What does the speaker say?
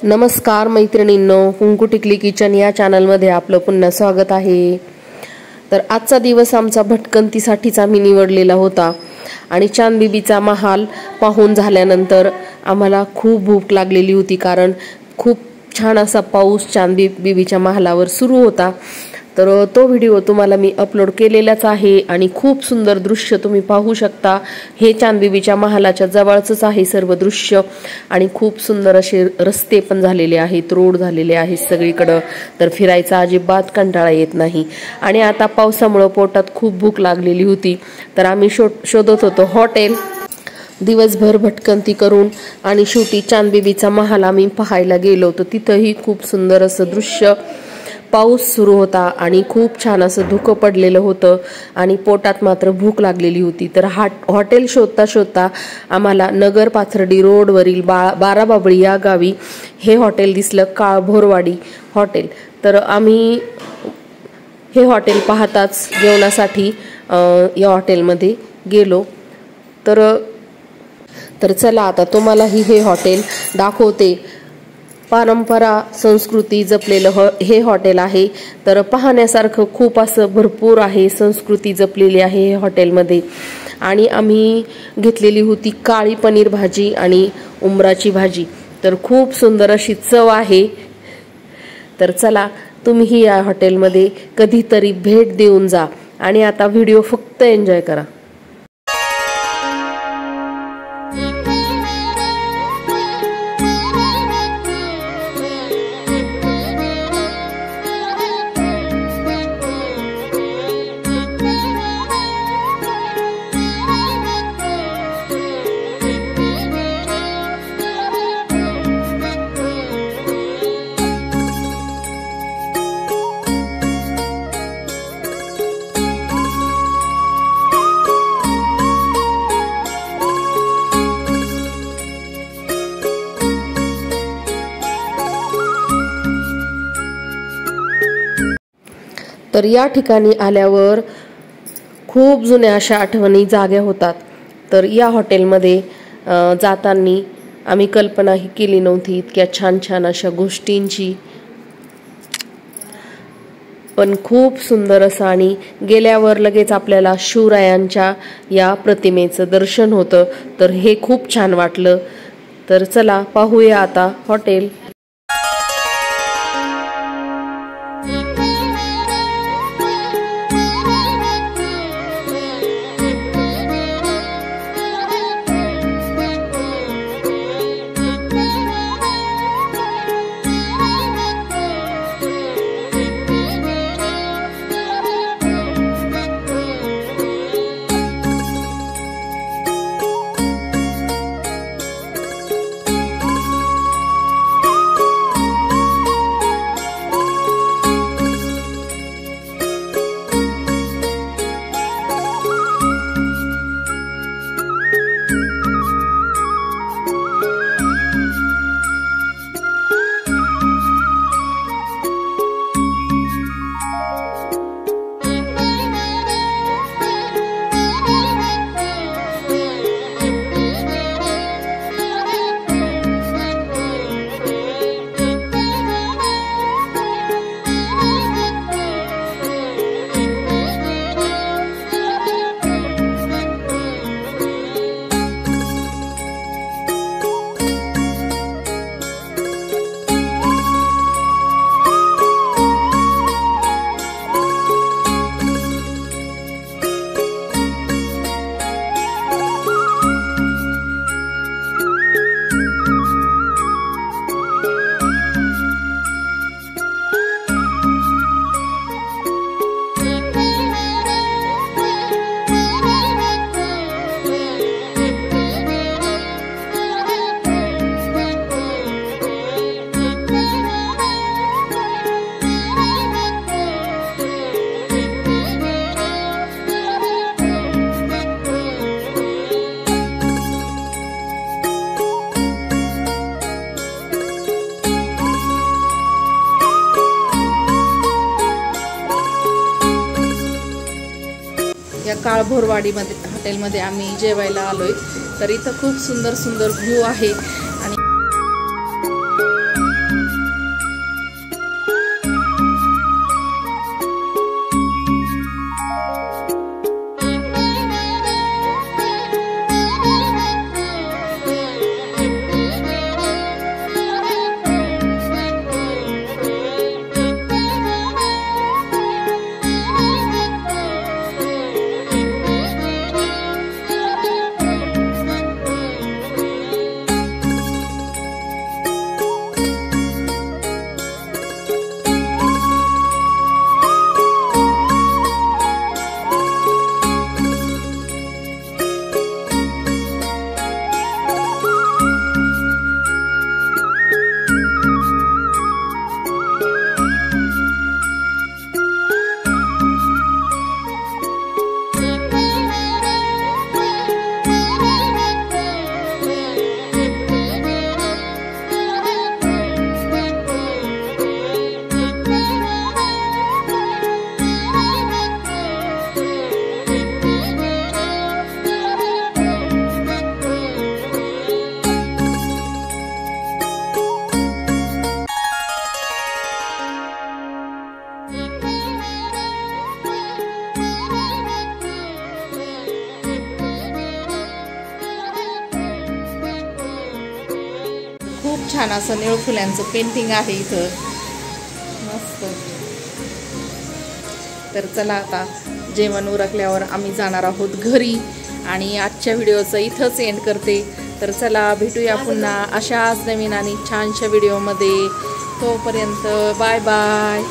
नमस्कार मैत्रिणींनो, कुंकू टिकली किचन या चॅनलमध्ये आपलं पुन्हा स्वागत आहे। तर आजचा दिवस आमचा भटकंतीसाठीचा मी निवडलेला होता आणि चांदबिबीचा महाल पाहून झाल्यानंतर आम्हाला खूप भूक लागलेली होती, कारण खूप छान असा पाऊस चांदबिबीच्या महालावर सुरू होता। तर तो व्हिडिओ तुम्हाला मी अपलोड केलेलाच आहे आणि खूप सुंदर दृश्य तुम्ही पाहू शकता। हे चांदबिबीच्या महालाच्या जवळच आहे सर्व दृश्य आणि खूप सुंदर असे रस्ते पण झालेले आहेत, रोड झालेले आहेत सगळीकडे। तर फिरायचा अजिबात कंटाळा येत नाही। आणि आता पावसामुळे पोटात खूप भूक लागलेली होती, तर आम्ही शोधत होतो हॉटेल। दिवसभर भटकंती करून आणि शेवटी चांदबिबीचा महाल आम्ही पाहायला गेलो, तर तिथेही खूप सुंदर असं दृश्य। पाऊस सुरू होता आणि खूप छान असं धुकं पडलेलं होतं आणि पोटात मात्र भूक लागलेली होती। तर हॉटेल शोधता शोधता आम्हाला नगर पाथर्डी रोडवरील बाराबाबळी या गावी हे हॉटेल दिसलं, काळभोरवाडी हॉटेल। तर आम्ही हे हॉटेल पाहताच जेवणासाठी या हॉटेलमध्ये गेलो। तर चला आता तुम्हालाही हे हॉटेल दाखवते। परंपरा संस्कृती जपलेलं हे हॉटेल आहे। तर पाहण्यासारखं खूप असं भरपूर आहे, संस्कृती जपलेली आहे हे हॉटेलमध्ये। आणि आम्ही घेतलेली होती काळी पनीर भाजी आणि उंबराची भाजी, तर खूप सुंदर अशी चव आहे। तर चला तुम्ही या हॉटेलमध्ये कधीतरी भेट देऊन जा आणि आता व्हिडिओ फक्त एन्जॉय करा। तर या ठिकाणी आल्यावर खूप जुन्या अशा आठवणी जाग्या होतात। तर या हॉटेलमध्ये जाताना आम्ही कल्पनाही केली नव्हती इतक्या छान छान अशा गोष्टींची, पण खूप सुंदर असं। आणि गेल्यावर लगेच आपल्याला शिवरायांच्या या प्रतिमेचं दर्शन होतं, तर हे खूप छान वाटलं। तर चला पाहूया आता हॉटेल। या काळभोरवाडीमध्ये हॉटेलमध्ये आम्ही जेवायला आलोय। तर इथं खूप सुंदर सुंदर व्ह्यू आहे आणि छान असं निळफुल्यांचं पेंटिंग आहे इथं मस्त. तर चला आता जेवण उरकल्यावर आम्ही जाणार आहोत घरी आणि आजच्या व्हिडिओचं इथंच एंड करते. तर चला भेटूया पुन्हा अशाच नवीन आणि छानशा व्हिडिओमध्ये. तोपर्यंत बाय बाय.